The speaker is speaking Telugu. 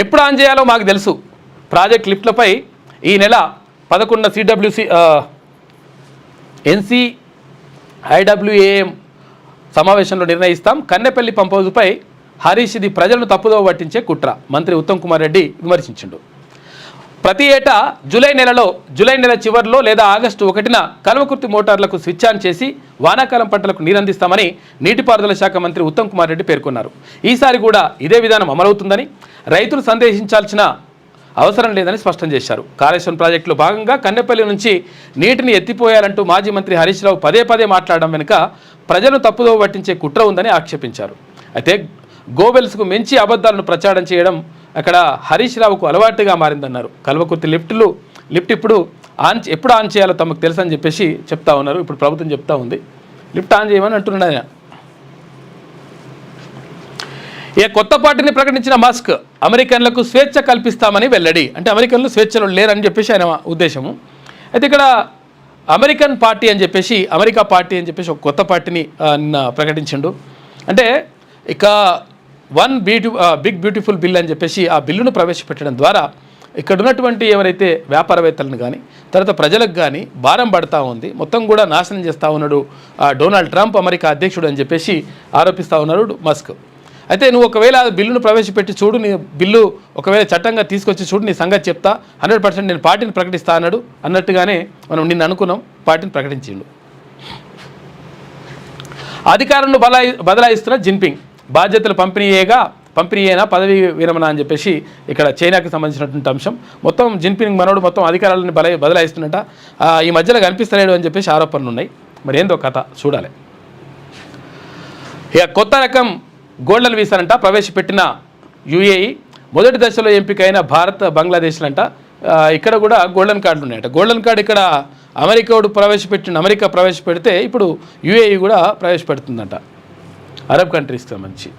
ఎప్పుడు ఆన్ చేయాలో మాకు తెలుసు. ప్రాజెక్ట్ లిఫ్ట్లపై ఈ నెల 11 CWC NCIWAM సమావేశంలో నిర్ణయిస్తాం. కన్నెపల్లి పంప్ హౌజ్పై హరీష్ ఇది ప్రజలను తప్పుదోవ పట్టించే కుట్ర మంత్రి ఉత్తమ్ కుమార్ రెడ్డి విమర్శించిండు. ప్రతి ఏటా జూలై నెల చివరిలో లేదా ఆగస్టు 1న కల్వకుర్తి మోటార్లకు స్విచ్ ఆన్ చేసి వానాకాలం పంటలకు నీరందిస్తామని నీటిపారుదల శాఖ మంత్రి ఉత్తమ్ కుమార్ రెడ్డి పేర్కొన్నారు. ఈసారి కూడా ఇదే విధానం అమలవుతుందని, రైతులు సందేహించాల్సిన అవసరం లేదని స్పష్టం చేశారు. కాళేశ్వరం ప్రాజెక్టులో భాగంగా కన్నెపల్లి నుంచి నీటిని ఎత్తిపోయాలంటూ మాజీ మంత్రి హరీష్ రావు పదే మాట్లాడడం వెనుక ప్రజలను తప్పుదోవ పట్టించే కుట్ర ఉందని ఆక్షేపించారు. అయితే గోవెల్స్కు మించి అబద్ధాలను ప్రచారం చేయడం అక్కడ హరీష్ రావుకు అలవాటుగా మారిందన్నారు. కల్వకుర్తి లిఫ్ట్ ఇప్పుడు ఎప్పుడు ఆన్ చేయాలో తమకు తెలుసని చెప్పేసి చెప్తా ఉన్నారు. ఇప్పుడు ప్రభుత్వం చెప్తా ఉంది లిఫ్ట్ ఆన్ చేయమని అంటున్నాడు ఆయన. కొత్త పార్టీని ప్రకటించిన మస్క్ అమెరికన్లకు స్వేచ్ఛ కల్పిస్తామని వెల్లడి. అంటే అమెరికన్లు స్వేచ్ఛలో లేరని చెప్పేసి ఆయన ఉద్దేశము. అయితే ఇక్కడ అమెరికా పార్టీ అని చెప్పేసి ఒక కొత్త పార్టీని నిన్న ప్రకటించిండు. అంటే ఇక బిగ్ బ్యూటిఫుల్ బిల్ అని చెప్పేసి ఆ బిల్లును ప్రవేశపెట్టడం ద్వారా ఇక్కడ ఉన్నటువంటి ఎవరైతే వ్యాపారవేత్తలను కానీ తర్వాత ప్రజలకు కానీ భారం పడతా ఉంది, మొత్తం కూడా నాశనం చేస్తూ ఉన్నాడు డొనాల్డ్ ట్రంప్ అమెరికా అధ్యక్షుడు అని చెప్పేసి ఆరోపిస్తూ ఉన్నాడు మస్క్. అయితే నువ్వు ఒకవేళ బిల్లును ప్రవేశపెట్టి చూడు, నీ బిల్లు ఒకవేళ చట్టంగా తీసుకొచ్చి చూడు, నీ సంగతి చెప్తా, 100% నేను పార్టీని ప్రకటిస్తా అన్నట్టుగానే మనం నిన్న అనుకున్నాం. పార్టీని ప్రకటించిండు. అధికారులను బదలాయిస్తున్న జిన్పింగ్ బాధ్యతలు పంపిణీయేనా పదవి విరమణ అని చెప్పేసి ఇక్కడ చైనాకి సంబంధించినటువంటి అంశం. మొత్తం జిన్పింగ్ మనోడు మొత్తం అధికారాలను బదలాయిస్తున్నట్ట ఈ మధ్యలో కనిపిస్తలేడు అని చెప్పేసి ఆరోపణలు ఉన్నాయి. మరి ఏందో కథ చూడాలి. ఇక కొత్త రకం గోల్డెన్ వీసాలంట ప్రవేశపెట్టిన UAE మొదటి దశలో ఎంపికైన భారత్ బంగ్లాదేశ్లంట ఇక్కడ కూడా గోల్డెన్ కార్డులు ఉన్నాయట. గోల్డెన్ కార్డు ఇక్కడ అమెరికా ప్రవేశపెడితే ఇప్పుడు UAE కూడా ప్రవేశపెడుతుందంట అరబ్ కంట్రీస్కి సంబంధించి.